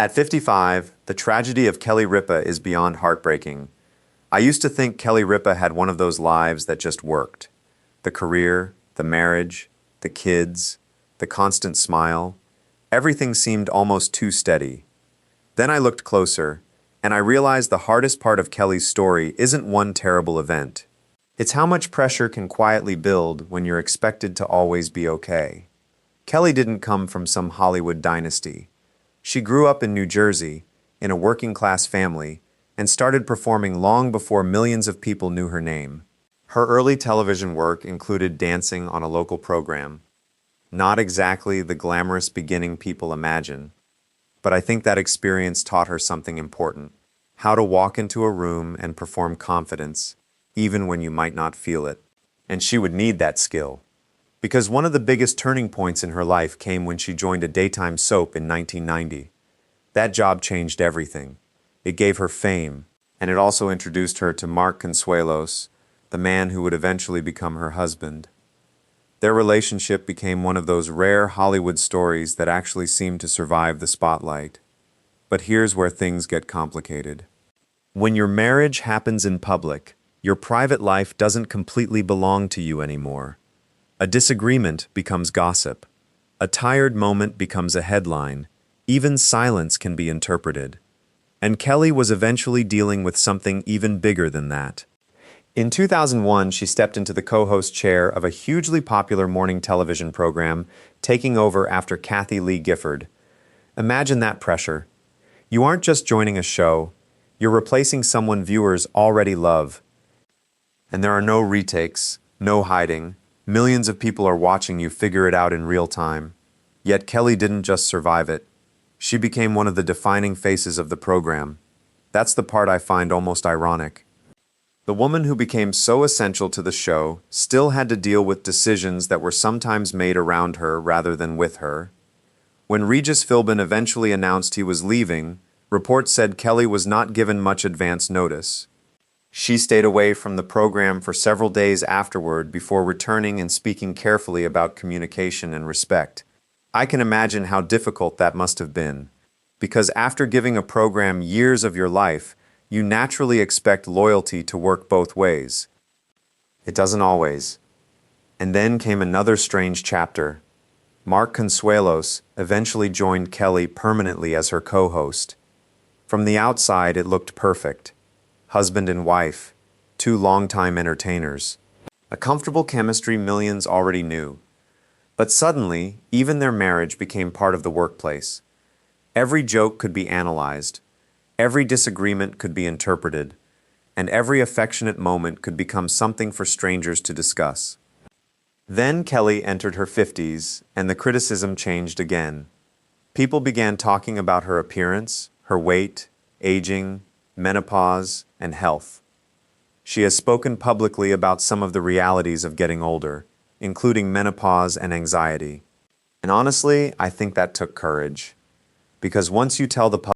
At 55, the tragedy of Kelly Ripa is beyond heartbreaking. I used to think Kelly Ripa had one of those lives that just worked. The career, the marriage, the kids, the constant smile. Everything seemed almost too steady. Then I looked closer, and I realized the hardest part of Kelly's story isn't one terrible event. It's how much pressure can quietly build when you're expected to always be okay. Kelly didn't come from some Hollywood dynasty. She grew up in New Jersey, in a working-class family, and started performing long before millions of people knew her name. Her early television work included dancing on a local program. Not exactly the glamorous beginning people imagine, but I think that experience taught her something important: how to walk into a room and perform confidence, even when you might not feel it. And she would need that skill, because one of the biggest turning points in her life came when she joined a daytime soap in 1990. That job changed everything. It gave her fame, and it also introduced her to Mark Consuelos, the man who would eventually become her husband. Their relationship became one of those rare Hollywood stories that actually seemed to survive the spotlight. But here's where things get complicated. When your marriage happens in public, your private life doesn't completely belong to you anymore. A disagreement becomes gossip. A tired moment becomes a headline. Even silence can be interpreted. And Kelly was eventually dealing with something even bigger than that. In 2001, she stepped into the co-host chair of a hugely popular morning television program, taking over after Kathy Lee Gifford. Imagine that pressure. You aren't just joining a show, you're replacing someone viewers already love. And there are no retakes, no hiding. Millions of people are watching you figure it out in real time. Yet Kelly didn't just survive it. She became one of the defining faces of the program. That's the part I find almost ironic. The woman who became so essential to the show still had to deal with decisions that were sometimes made around her rather than with her. When Regis Philbin eventually announced he was leaving, reports said Kelly was not given much advance notice. She stayed away from the program for several days afterward before returning and speaking carefully about communication and respect. I can imagine how difficult that must have been, because after giving a program years of your life, you naturally expect loyalty to work both ways. It doesn't always. And then came another strange chapter. Mark Consuelos eventually joined Kelly permanently as her co-host. From the outside, it looked perfect. Husband and wife, two longtime entertainers. A comfortable chemistry millions already knew. But suddenly, even their marriage became part of the workplace. Every joke could be analyzed. Every disagreement could be interpreted, and every affectionate moment could become something for strangers to discuss. Then Kelly entered her 50s, and the criticism changed again. People began talking about her appearance, her weight, aging, menopause, and health. She has spoken publicly about some of the realities of getting older, including menopause and anxiety. And honestly, I think that took courage. Because once you tell the public